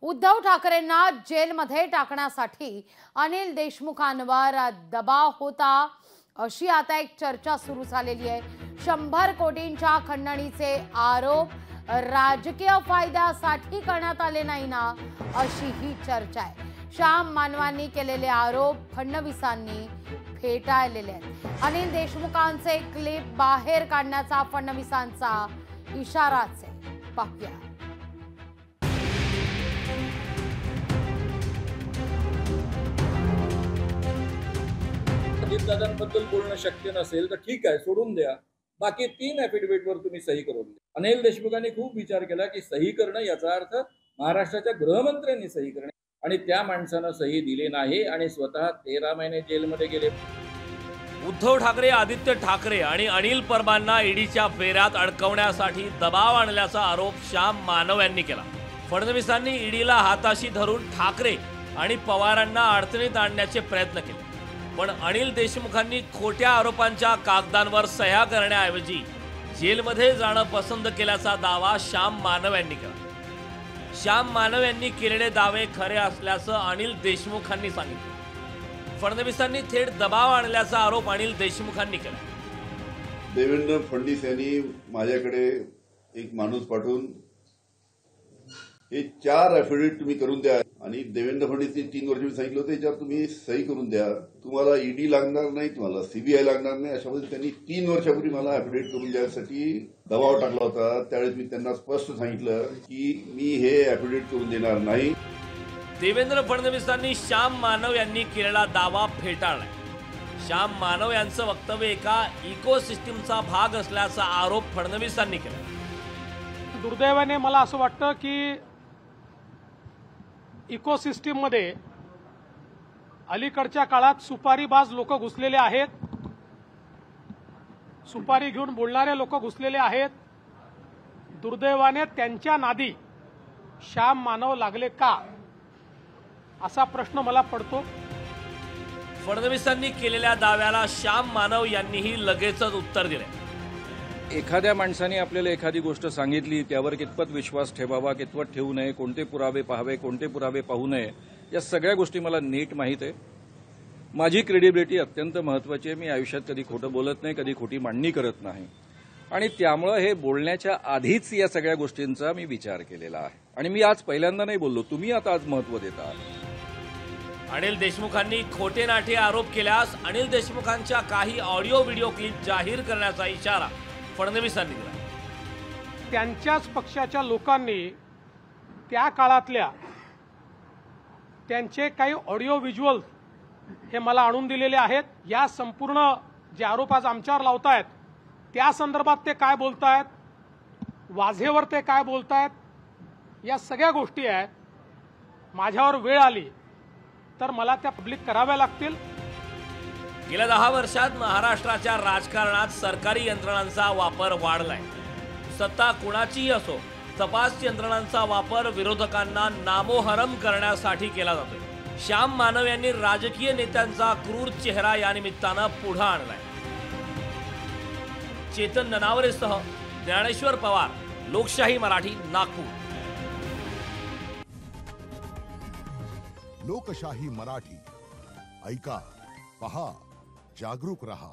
उद्धव ठाकरेंना जेलमध्ये टाकण्यासाठी अनिल देशमुखांवर दबाव होता अशी आता एक चर्चा सुरू झालेली आहे। 100 कोटींच्या खंडणीचे आरोप राजकीय फायद्यासाठी करण्यात आले नाही ना, अशी ही चर्चा आहे। श्याम मानवांनी केलेले आरोप फडणवीसांनी फेटाळलेले आहेत। अनिल देशमुखांचे क्लिप बाहेर काढण्याचा फडणवीसांचा इशाराच आहे। पाहूया। अजितदादांबद्दल बोलणं शक्य नसेल तर ठीक आहे, सोडून द्या। बाकी 3 ॲफिडेव्हिटवर तुम्ही सही करून द्या। अनिल देशमुखांनी खूप विचार केला की सही करणं याचा अर्थ महाराष्ट्राच्या गृहमंत्र्यांनी सही करणे, आणि त्या माणसानं सही दिली नाही आणि स्वतः 13 महिने जेलमध्ये गेले। उद्धव ठाकरे, आदित्य ठाकरे आणि अनिल परबांना ईडीच्या फेऱ्यात अडकवण्यासाठी दबाव आणल्याचा आरोप श्याम मानव यांनी केला। फडणवीसांनी ईडीला हाताशी धरून ठाकरे आणि पवारांना अडचणीत आणण्याचे प्रयत्न केले, पण अनिल देशमुखांनी खोट्या आरोपांच्या कागदांवर सह्या करण्याऐवजी जेलमध्ये जाणं पसंत केल्याचा दावा श्याम मानव यांनी केला। श्याम मानव यांनी केलेले दावे खरे असल्याचं अनिल देशमुखांनी सांगितलं। फडणवीसांनी थेट दबाव आणल्याचा आरोप अनिल देशमुखांनी केला। देवेंद्र फडणवीस यांनी माझ्याकडे एक माणूस पाठवून हे 4 ॲफिडेव्हिट तुम्ही करून द्या, आणि देवेंद्र फडणवीसनी 3 वर्ष मी सांगितलं होतं याच्यावर तुम्ही सही करून द्या, तुम्हाला ईडी लागणार नाही, तुम्हाला सीबीआय लागणार नाही। अशामध्ये त्यांनी 3 वर्षापूर्वी मला ॲफिडेव्हिट करून द्यायसाठी दबाव टाकला होता। त्यावेळेस मी त्यांना स्पष्ट सांगितलं की मी हे ॲफिडेव्हिट करून देणार नाही। देवेंद्र फडणवीसांनी श्याम मानव यांनी केलेला दावा फेटाळलाय। श्याम मानव यांचं वक्तव्य एका इकोसिस्टीमचा भाग असल्याचा आरोप फडणवीसांनी केला। दुर्दैवाने मला असं वाटतं की इकोसिस्टीम मध्ये अलीकडच्या काळात सुपारीबाज लोक घुसलेले आहेत, सुपारी घेऊन बोलणारे लोक घुसलेले आहेत। दुर्दैवाने त्यांच्या नादी श्याम मानव लागले का, असा प्रश्न मला पडतो। फडणवीसांनी केलेल्या दाव्याला श्याम मानव यांनीही लगेचच उत्तर दिले। एखाद्या माणसाने आपल्याला एखादी गोष्ट सांगितली, त्यावर कितपत विश्वास ठेवावा, कितपत ठेवू नये, कोणते पुरावे पाहावे, कोणते पुरावे पाहू नये, या सगळ्या गोष्टी मला नीट माहीत आहे। माझी क्रेडिबिलिटी अत्यंत महत्त्वाची आहे। मी आयुष्यात कधी खोटं बोलत नाही, कधी खोटी मांडणी करत नाही, आणि त्यामुळे हे बोलण्याच्या आधीच या सगळ्या गोष्टींचा मी विचार केलेला आहे, आणि मी आज पहिल्यांदा नाही बोललो, तुम्ही आता आज महत्त्व देत आहात। अनिल देशमुखांनी खोटे नाटे आरोप केल्यास अनिल देशमुखांच्या काही ऑडिओ व्हिडिओ क्लिप जाहीर करण्याचा इशारा फडणवीसांनी दिला। त्यांच्याच पक्षाच्या लोकांनी त्या काळातल्या त्यांचे काही ऑडिओ व्हिज्युअल हे मला आणून दिलेले आहेत। या संपूर्ण जे आरोप आज आमच्यावर लावतायत त्या संदर्भात ते काय बोलतायत, वाझेवर ते काय बोलतायत, या सगळ्या गोष्टी आहेत। माझ्यावर वेळ आली तर मला त्या पब्लिक कराव्या लागतील। गेल्या 10 वर्षात महाराष्ट्राच्या राजकारणात सरकारी यंत्रणांचा वापर वाढलाय। सत्ता कुणाचीही असो, तपास यंत्रणांचा वापर विरोधकांना नामोहरम करण्यासाठी केला जातोय। श्याम मानव यांनी राजकीय नेत्यांचा क्रूर चेहरा या निमित्तानं पुढे आणलाय। चेतन ननावरेसह ज्ञानेश्वर पवार, लोकशाही मराठी, नागपूर। लोकशाही मराठी, ऐका, पहा, जागरूक रहा।